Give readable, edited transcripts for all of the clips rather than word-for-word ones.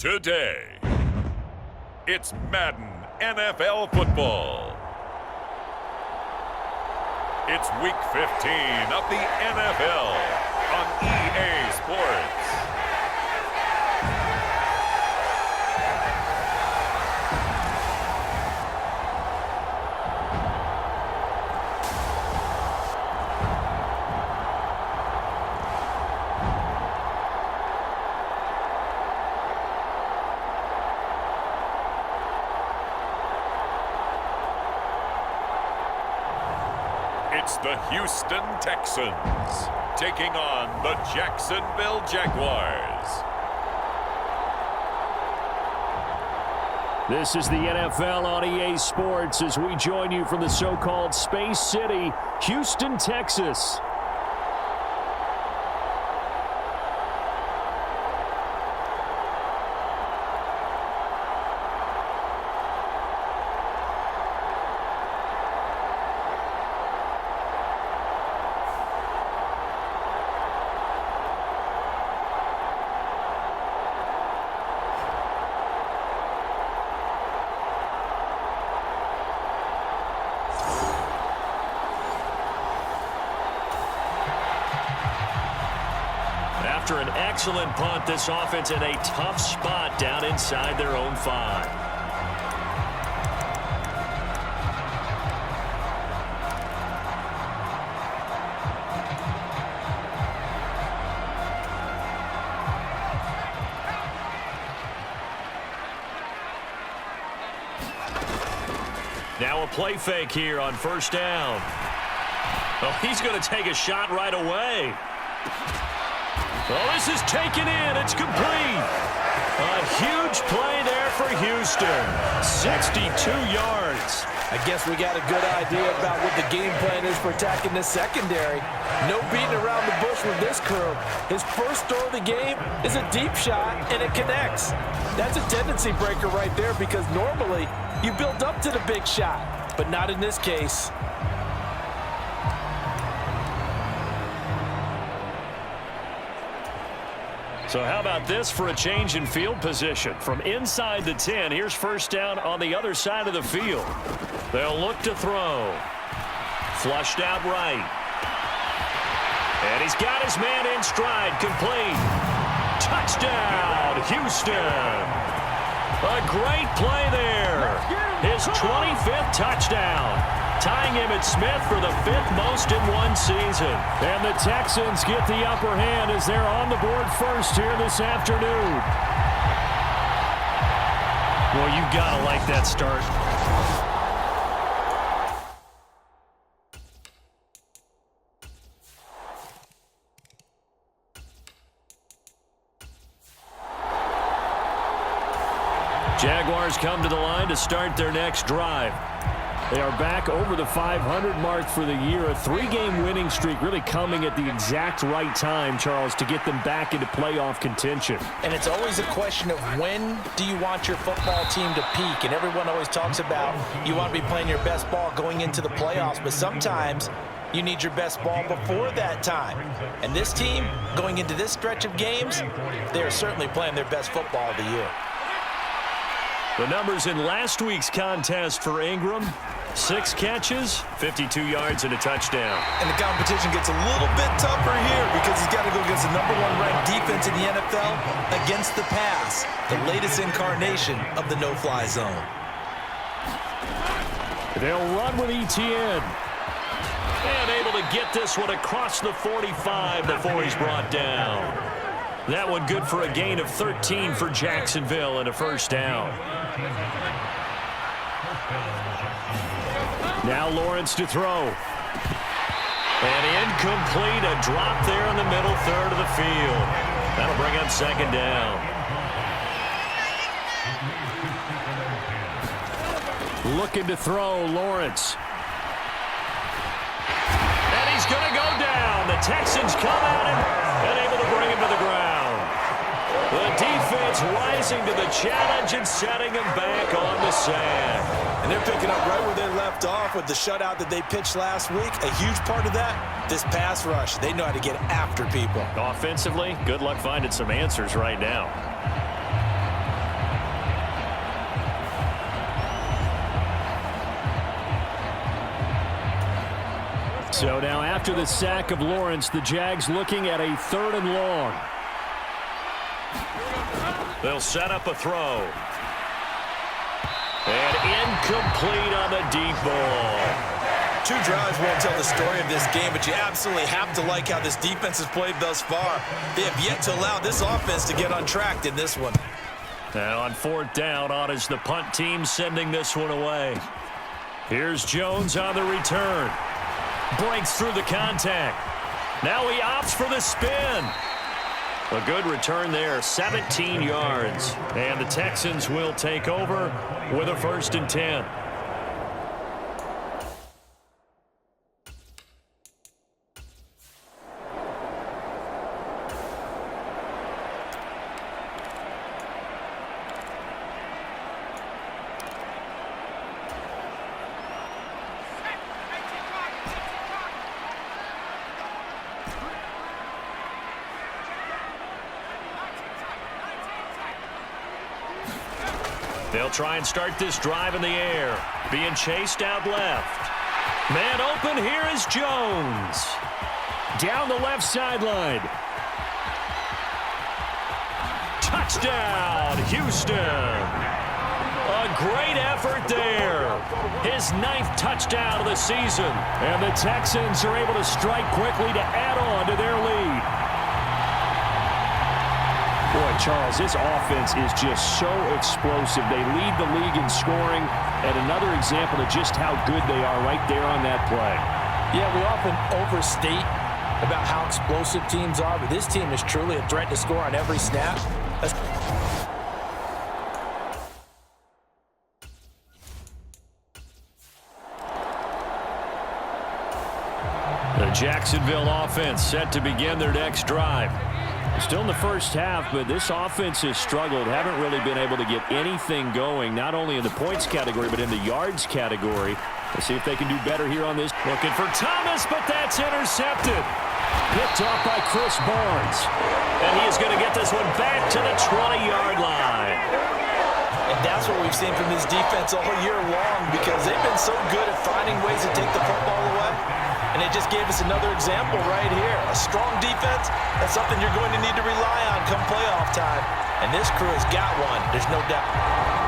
Today, it's Madden NFL football. It's Week 15 of the NFL on EA Sports. It's the Houston Texans taking on the Jacksonville Jaguars. This is the NFL on EA Sports as we join you from the so-called Space City, Houston, Texas. After an excellent punt, this offense in a tough spot down inside their own 5. Now a play fake here on first down. Oh, he's going to take a shot right away. Well, this is taken in. It's complete. A huge play there for Houston. 62 yards. I guess we got a good idea about what the game plan is for attacking this secondary. No beating around the bush with this crew. His first throw of the game is a deep shot, and it connects. That's a tendency breaker right there because normally you build up to the big shot, but not in this case. So how about this for a change in field position? From inside the 10, here's first down on the other side of the field. They'll look to throw. Flushed out right. And he's got his man in stride, complete. Touchdown, Houston. A great play there. His 25th touchdown. Tying Emmitt Smith for the 5th most in one season. And the Texans get the upper hand as they're on the board first here this afternoon. Well, you gotta like that start. Jaguars come to the line to start their next drive. They are back over the 500 mark for the year. A 3-game winning streak really coming at the exact right time, Charles, to get them back into playoff contention. And it's always a question of when do you want your football team to peak? And everyone always talks about you want to be playing your best ball going into the playoffs, but sometimes you need your best ball before that time. And this team, going into this stretch of games, they are certainly playing their best football of the year. The numbers in last week's contest for Ingram: 6 catches, 52 yards, and a touchdown. And the competition gets a little bit tougher here because he's got to go against the #1 ranked defense in the NFL against the pass, the latest incarnation of the no-fly zone. They'll run with Etienne. And able to get this one across the 45 before he's brought down. That one good for a gain of 13 for Jacksonville and a first down. Now Lawrence to throw. And incomplete, a drop there in the middle third of the field. That'll bring up second down. Looking to throw, Lawrence. And he's going to go down. The Texans come at him and able to bring him to the ground. The defense rising to the challenge and setting him back on the sand. And they're picking up right where they left off with the shutout that they pitched last week. A huge part of that, this pass rush. They know how to get after people. Offensively, good luck finding some answers right now. So now after the sack of Lawrence, the Jags looking at a 3rd and long. They'll set up a throw. And incomplete on the deep ball. 2 drives won't tell the story of this game, but you absolutely have to like how this defense has played thus far. They have yet to allow this offense to get on track in this one. Now on 4th down, on is the punt team sending this one away. Here's Jones on the return. Breaks through the contact. Now he opts for the spin. A good return there, 17 yards. And the Texans will take over with a 1st and 10. They'll try and start this drive in the air. Being chased out left. Man open, here is Jones. Down the left sideline. Touchdown, Houston. A great effort there. His 9th touchdown of the season. And the Texans are able to strike quickly to add on to their lead. Boy, Charles, this offense is just so explosive. They lead the league in scoring, and another example of just how good they are right there on that play. Yeah, we often overstate about how explosive teams are, but this team is truly a threat to score on every snap. The Jacksonville offense set to begin their next drive. Still in the first half, but this offense has struggled. Haven't really been able to get anything going, not only in the points category, but in the yards category. Let's see if they can do better here on this. Looking for Thomas, but that's intercepted. Picked off by Chris Barnes. And he is going to get this one back to the 20-yard line. And that's what we've seen from this defense all year long, because they've been so good at finding ways to take the football away. And it just gave us another example right here. A strong defense, that's something you're going to need to rely on come playoff time. And this crew has got one, there's no doubt.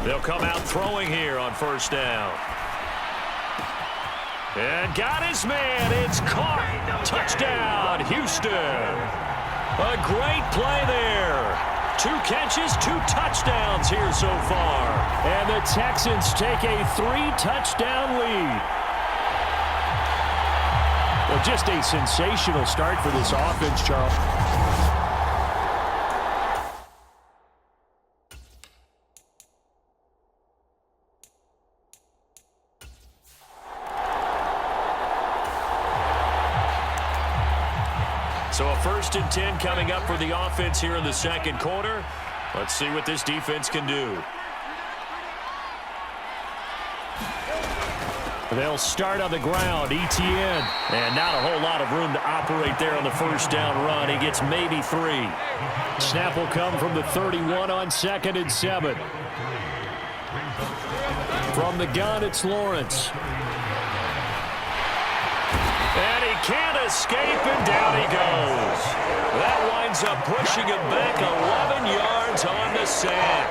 They'll come out throwing here on 1st down. And got his man. It's caught. Touchdown, Houston. A great play there. 2 catches, 2 touchdowns here so far. And the Texans take a 3-touchdown lead. Well, just a sensational start for this offense, Charles. So a 1st and 10 coming up for the offense here in the 2nd quarter. Let's see what this defense can do. They'll start on the ground, Etienne. And not a whole lot of room to operate there on the 1st down run. He gets maybe 3. Snap will come from the 31 on 2nd and 7. From the gun, it's Lawrence. And he can't escape, and down he goes. That winds up pushing him back 11 yards on the sack.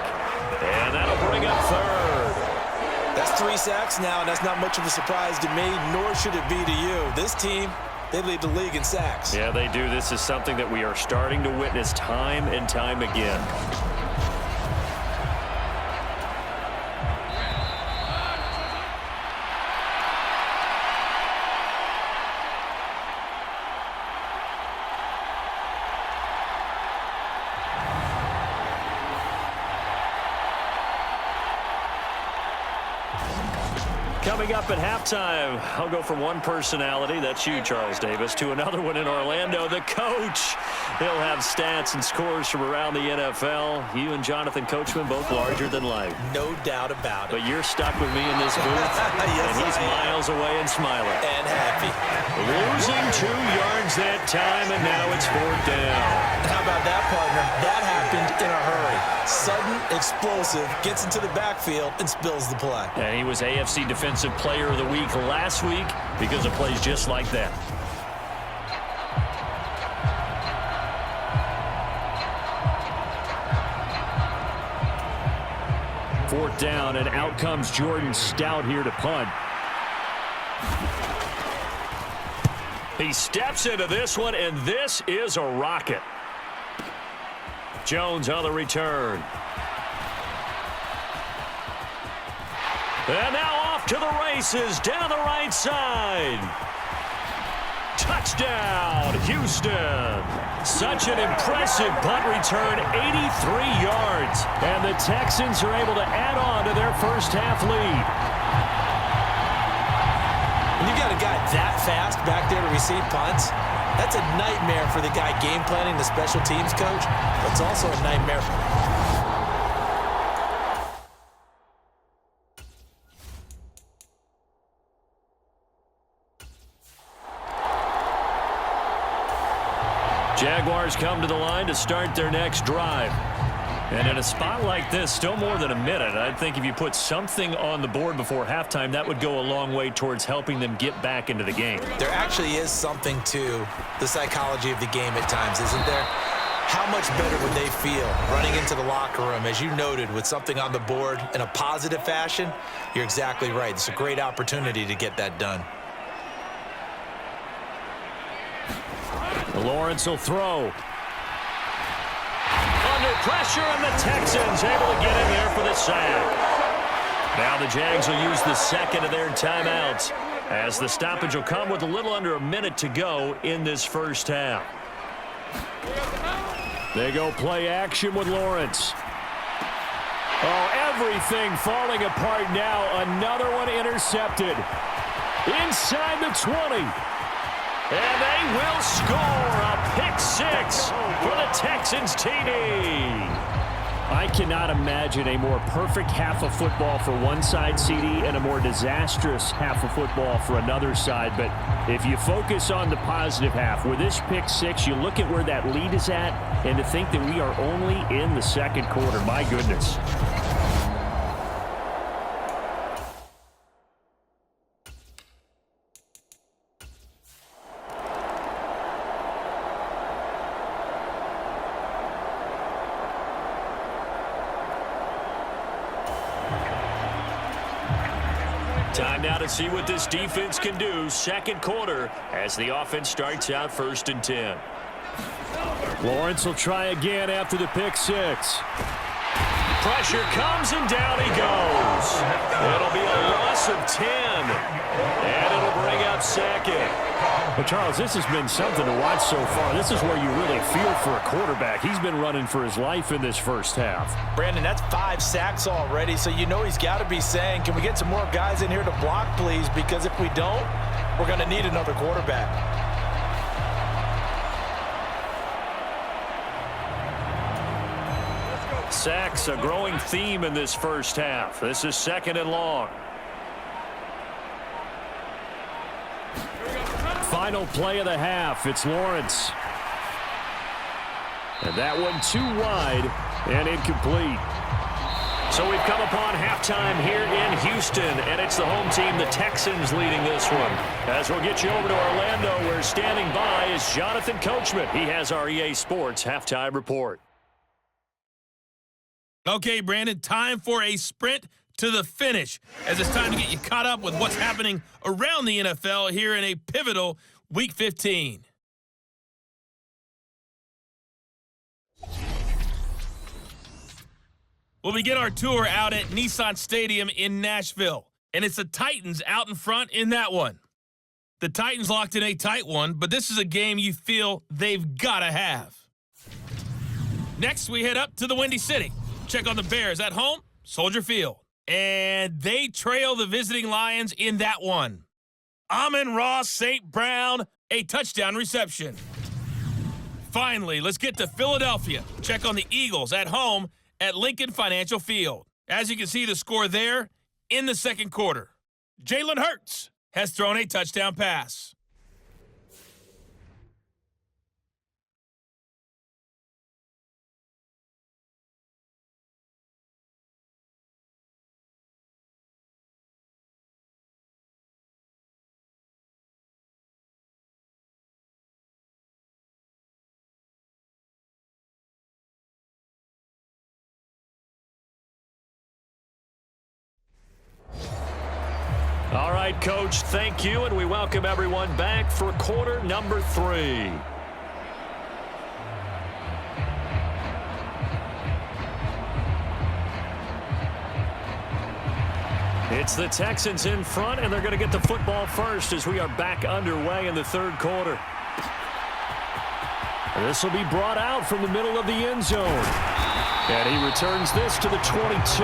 And that'll bring up 3rd. That's 3 sacks now, and that's not much of a surprise to me, nor should it be to you. This team, they lead the league in sacks. Yeah, they do. This is something that we are starting to witness time and time again. Coming up at halftime, I'll go from one personality, that's you, Charles Davis, to another one in Orlando, the coach. He'll have stats and scores from around the NFL. You and Jonathan Coachman both larger than life. No doubt about it. But you're stuck with me in this booth, yes, and he's miles away and smiling. And happy. Losing 2 yards that time, and now it's 4th down. How about that, partner? That happened in a hurry. Sudden, explosive, gets into the backfield, and spills the play. And he was AFC Defensive Player of the Week last week because of plays just like that. Fourth down, and out comes Jordan Stout here to punt. He steps into this one, and this is a rocket. Jones on the return. And now off to the races down the right side. Touchdown, Houston. Such an impressive punt return, 83 yards. And the Texans are able to add on to their first half lead. When you got a guy that fast back there to receive punts, that's a nightmare for the guy game planning, the special teams coach. But it's also a nightmare. Jaguars come to the line to start their next drive. And in a spot like this, still more than a minute, I think if you put something on the board before halftime, that would go a long way towards helping them get back into the game. There actually is something to the psychology of the game at times, isn't there? How much better would they feel running into the locker room, as you noted, with something on the board in a positive fashion? You're exactly right. It's a great opportunity to get that done. Lawrence will throw. Under pressure, and the Texans able to get in there for the sack. Now the Jags will use the second of their timeouts, as the stoppage will come with a little under a minute to go in this first half. They go play action with Lawrence. Oh, everything falling apart now. Another one intercepted. Inside the 20. And they will score a pick-6 for the Texans TD. I cannot imagine a more perfect half of football for one side, CD, and a more disastrous half of football for another side. But if you focus on the positive half, with this pick-6, you look at where that lead is at, and to think that we are only in the second quarter. My goodness. Time now to see what this defense can do. Second quarter as the offense starts out 1st and 10. Lawrence will try again after the pick-6. Pressure comes, and down he goes. It'll be a loss of 10. And it'll bring up 2nd. Well, Charles, this has been something to watch so far. This is where you really feel for a quarterback. He's been running for his life in this first half. Brandon, that's 5 sacks already, so you know he's got to be saying, can we get some more guys in here to block, please? Because if we don't, we're going to need another quarterback. Sacks, a growing theme in this first half. This is 2nd and long. Final play of the half. It's Lawrence. And that one too wide and incomplete. So we've come upon halftime here in Houston, and it's the home team, the Texans, leading this one. As we'll get you over to Orlando, where standing by is Jonathan Coachman. He has our EA Sports halftime report. Okay, Brandon, time for a sprint to the finish, as it's time to get you caught up with what's happening around the NFL here in a pivotal Week 15. We'll begin our tour out at Nissan Stadium in Nashville, and it's the Titans out in front in that one. The Titans locked in a tight one, but this is a game you feel they've got to have. Next, we head up to the Windy City. Check on the Bears at home, Soldier Field. and they trail the visiting Lions in that one. Amon-Ra St. Brown, a touchdown reception. Finally, let's get to Philadelphia. Check on the Eagles at home at Lincoln Financial Field. As you can see the score there in the second quarter. Jalen Hurts has thrown a touchdown pass. All right, Coach, thank you, and we welcome everyone back for quarter number 3. It's the Texans in front, and they're going to get the football first as we are back underway in the third quarter. This will be brought out from the middle of the end zone. And he returns this to the 22.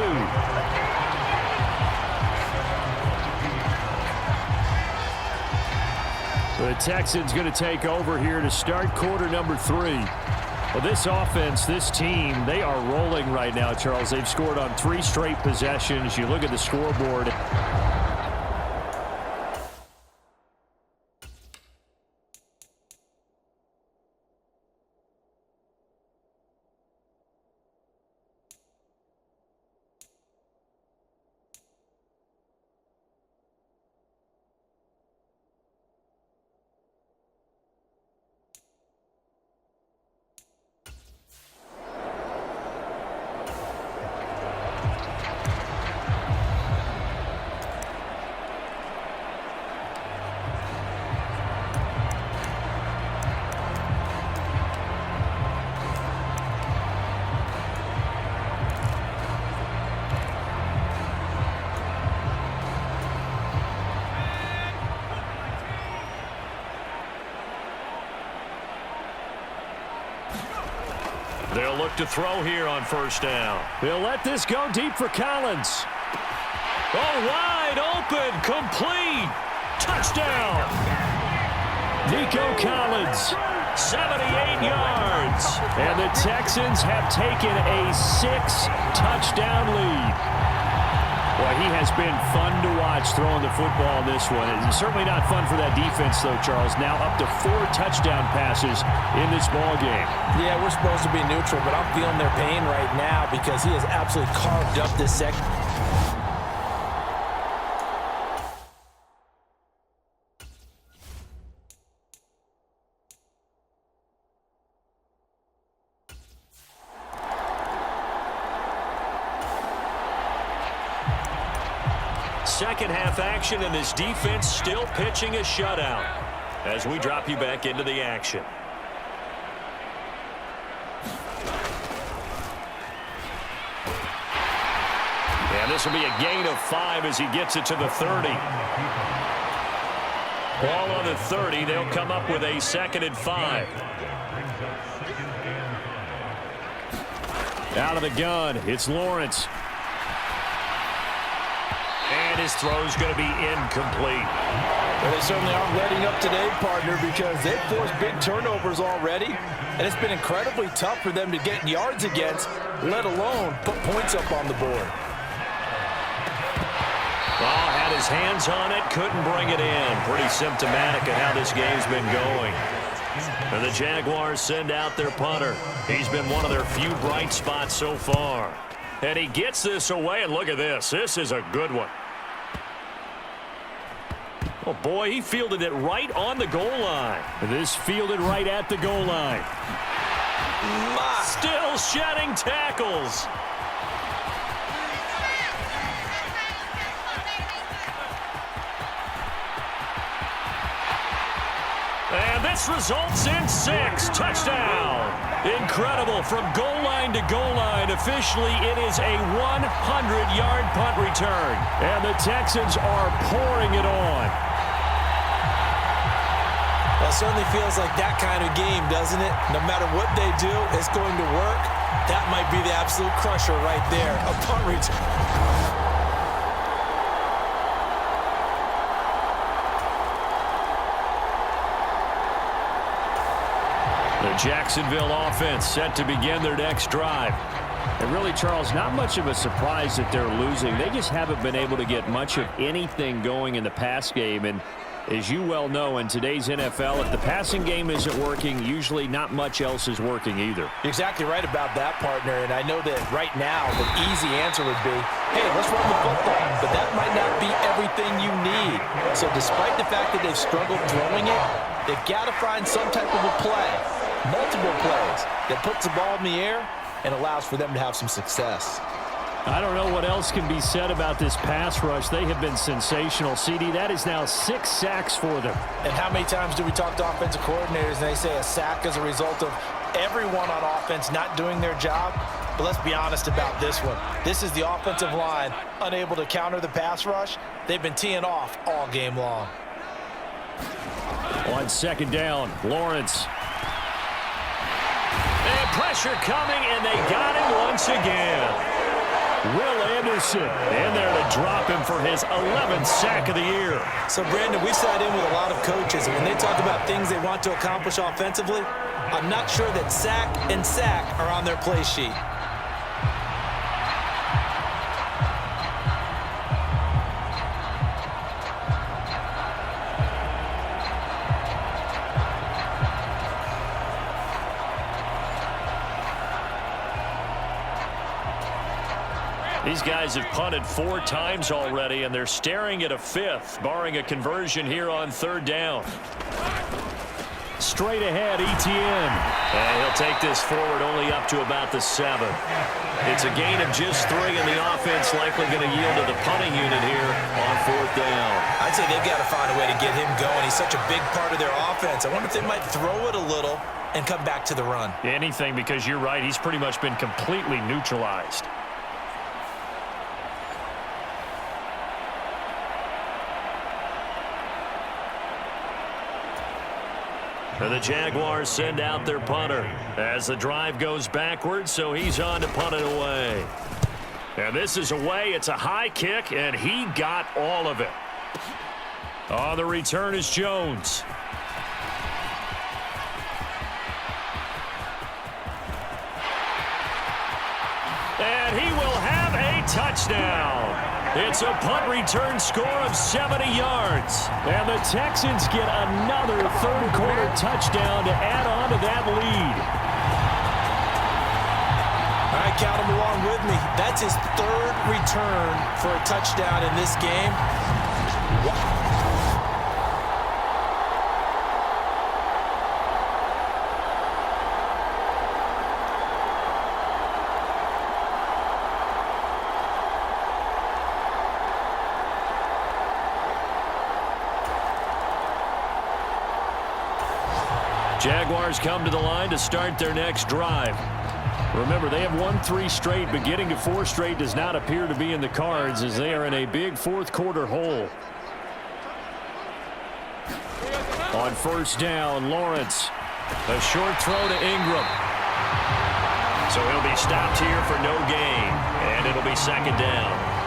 The Texans going to take over here to start quarter number 3. Well, this offense, this team, they are rolling right now, Charles. They've scored on 3 straight possessions. You look at the scoreboard. They'll look to throw here on first down. They'll let this go deep for Collins. Oh, wide open, complete. Touchdown. Nico Collins, 78 yards. And the Texans have taken a 6-touchdown lead. Boy, he has been fun to watch throwing the football in this one. It's certainly not fun for that defense, though, Charles. Now up to 4 touchdown passes in this ball game. Yeah, we're supposed to be neutral, but I'm feeling their pain right now because he has absolutely carved up this second. Second half action, and this defense still pitching a shutout as we drop you back into the action. And this will be a gain of 5 as he gets it to the 30. Ball on the 30. They'll come up with a 2nd and 5. Out of the gun, it's Lawrence. And his throw's going to be incomplete. Well, they certainly aren't letting up today, partner, because they've forced big turnovers already, and it's been incredibly tough for them to get yards against, let alone put points up on the board. Oh, had his hands on it, couldn't bring it in. Pretty symptomatic of how this game's been going. And the Jaguars send out their punter. He's been one of their few bright spots so far. And he gets this away, and look at this. This is a good one. Oh, boy, he fielded it right on the goal line. This fielded right at the goal line. Still shedding tackles. And this results in 6. Touchdown. Incredible. From goal line to goal line. Officially, it is a 100-yard punt return. And the Texans are pouring it on. Well, it certainly feels like that kind of game, doesn't it? No matter what they do, it's going to work. That might be the absolute crusher right there. A punt return. The Jacksonville offense set to begin their next drive. And really, Charles, not much of a surprise that they're losing. They just haven't been able to get much of anything going in the pass game. And as you well know, in today's NFL, if the passing game isn't working, usually not much else is working either. You're exactly right about that, partner. And I know that right now the easy answer would be, hey, let's run the football. But that might not be everything you need. So despite the fact that they've struggled throwing it, they've got to find some type of a play, multiple plays, that puts the ball in the air and allows for them to have some success. I don't know what else can be said about this pass rush. They have been sensational. CD, that is now 6 sacks for them. And how many times do we talk to offensive coordinators and they say a sack is a result of everyone on offense not doing their job? But let's be honest about this one. This is the offensive line unable to counter the pass rush. They've been teeing off all game long. On second down, Lawrence. And pressure coming, and they got him once again. Will Anderson in there to drop him for his 11th sack of the year. So, Brandon, we sat in with a lot of coaches, and when they talk about things they want to accomplish offensively, I'm not sure that sack and sack are on their play sheet. These guys have punted 4 times already, and they're staring at a 5th, barring a conversion here on 3rd down. Straight ahead, Etienne. And he'll take this forward only up to about the 7. It's a gain of just 3, and the offense likely going to yield to the punting unit here on 4th down. I'd say they've got to find a way to get him going. He's such a big part of their offense. I wonder if they might throw it a little and come back to the run. Anything, because you're right, he's pretty much been completely neutralized. And the Jaguars send out their punter as the drive goes backwards, so he's on to punt it away. And this is away. It's a high kick, and he got all of it. On the return is Jones. And he will have a touchdown. It's a punt return score of 70 yards. And the Texans get another third-quarter touchdown to add on to that lead. All right, count him along with me. That's his 3rd return for a touchdown in this game. Wow. Jaguars come to the line to start their next drive. Remember, they have won 3 straight, but getting to 4 straight does not appear to be in the cards as they are in a big 4th quarter hole. On 1st down, Lawrence. A short throw to Ingram. So he'll be stopped here for no gain, and it'll be 2nd down.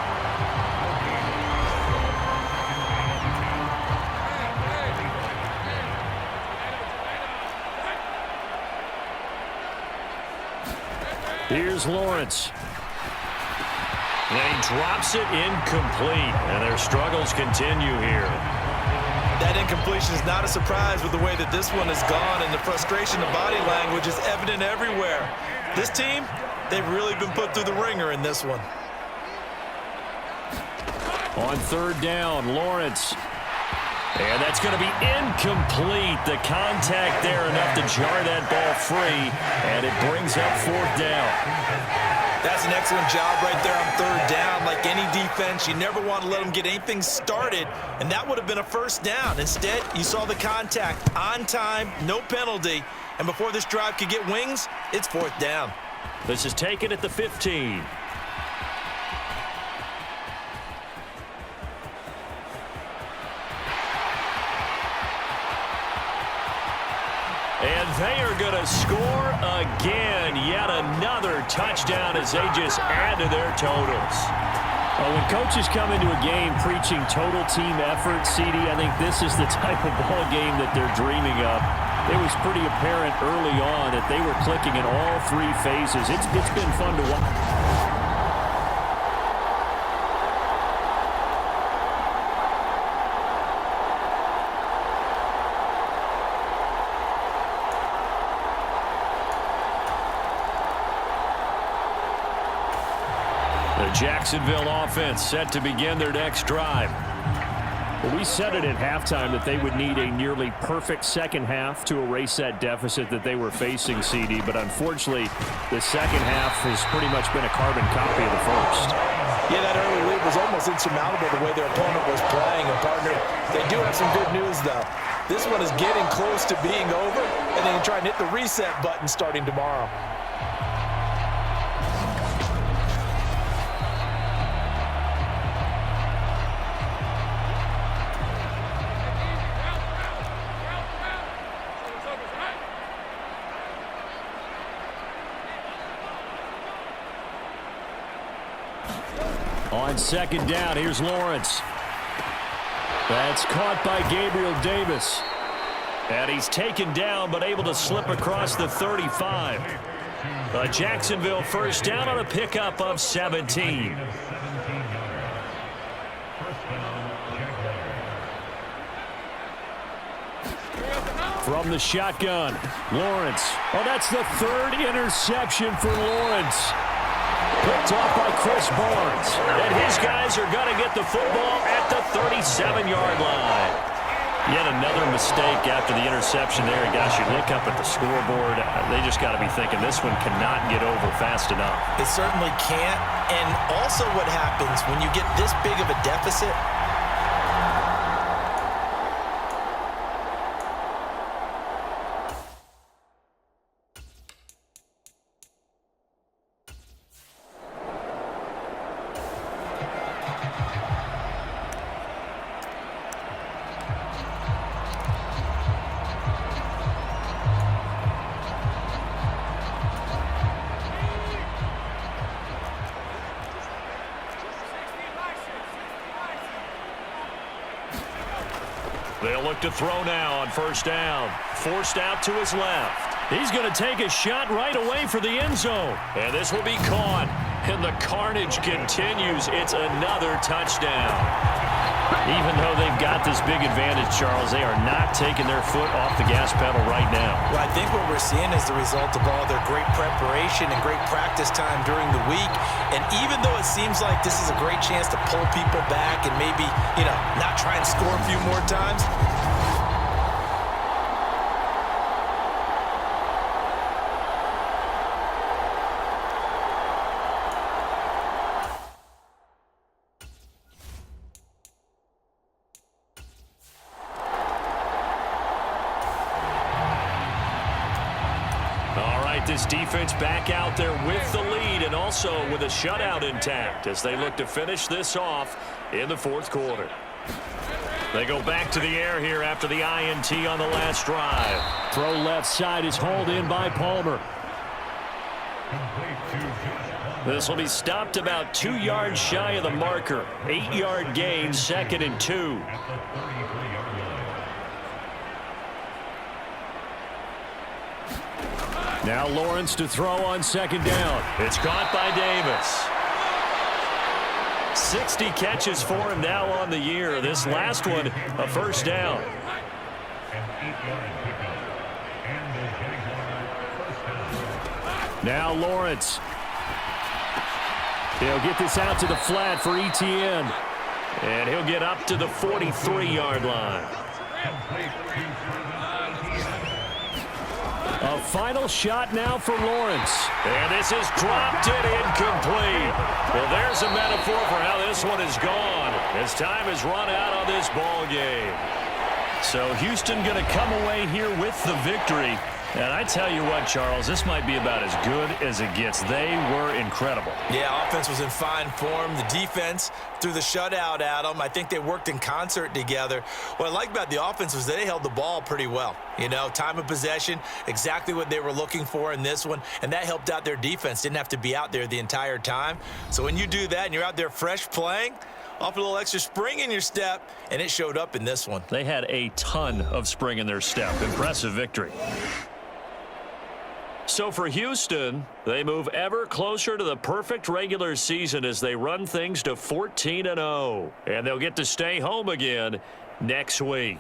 Here's Lawrence. And he drops it incomplete, and their struggles continue here. That incompletion is not a surprise with the way that this one has gone, and the frustration, the body language is evident everywhere. This team, they've really been put through the ringer in this one. On 3rd down, Lawrence. And that's going to be incomplete. The contact there enough to jar that ball free, and it brings up 4th down. That's an excellent job right there on 3rd down. Like any defense, you never want to let them get anything started, and that would have been a 1st down. Instead, you saw the contact on time, no penalty, and before this drive could get wings, it's 4th down. This is taken at the 15. And they are going to score again. Yet another touchdown as they just add to their totals. Well, when coaches come into a game preaching total team effort, CD, I think this is the type of ball game that they're dreaming of. It was pretty apparent early on that they were clicking in all three phases. It's been fun to watch. The Jacksonville offense set to begin their next drive. Well, we said it at halftime that they would need a nearly perfect second half to erase that deficit that they were facing, CD. But unfortunately, the second half has pretty much been a carbon copy of the first. Yeah, that early lead was almost insurmountable the way their opponent was playing. And, partner, they do have some good news, though. This one is getting close to being over, and they can try and hit the reset button starting tomorrow. On second down, here's Lawrence. That's caught by Gabriel Davis. And he's taken down, but able to slip across the 35. A Jacksonville first down on a pickup of 17. From the shotgun, Lawrence. Oh, that's the third interception for Lawrence. Picked off by Chris Barnes. And his guys are going to get the football at the 37-yard line. Yet another mistake after the interception there. And gosh, you look up at the scoreboard. They just got to be thinking this one cannot get over fast enough. It certainly can't. And also what happens when you get this big of a deficit, they'll look to throw now on first down. Forced out to his left. He's going to take a shot right away for the end zone. And this will be caught. And the carnage continues. It's another touchdown. Even though they've got this big advantage, Charles, they are not taking their foot off the gas pedal right now. well, I think what we're seeing is the result of all their great preparation and great practice time during the week. And even though it seems like this is a great chance to pull people back and maybe, not try and score a few more times, this defense back out there with the lead and also with a shutout intact as they look to finish this off in the fourth quarter. They go back to the air here after the INT on the last drive. Throw left side is hauled in by Palmer. This will be stopped about 2 yards shy of the marker. 8-yard gain, 2nd and 2. Now Lawrence to throw on second down. It's caught by Davis. 60 catches for him now on the year. This last one, a first down. Now Lawrence. He'll get this out to the flat for Etienne. And he'll get up to the 43-yard line. A final shot now for Lawrence. And this is dropped and incomplete. Well, there's a metaphor for how this one is gone. As time has run out on this ball game. So Houston going to come away here with the victory. And I tell you what, Charles, this might be about as good as it gets. They were incredible. Yeah, offense was in fine form. The defense threw the shutout at them. I think they worked in concert together. What I liked about the offense was they held the ball pretty well. You know, time of possession, exactly what they were looking for in this one, and that helped out their defense. Didn't have to be out there the entire time. So when you do that and you're out there fresh playing, off a little extra spring in your step, and it showed up in this one. They had a ton of spring in their step. Impressive victory. So for Houston, they move ever closer to the perfect regular season as they run things to 14-0. And they'll get to stay home again next week.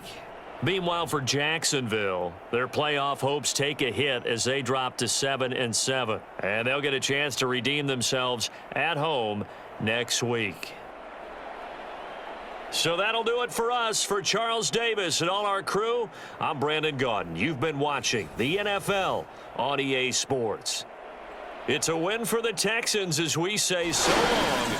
Meanwhile, for Jacksonville, their playoff hopes take a hit as they drop to 7-7. And they'll get a chance to redeem themselves at home next week. So that'll do it for us. For Charles Davis and all our crew, I'm Brandon Gaudin. You've been watching the NFL on EA Sports. It's a win for the Texans as we say so long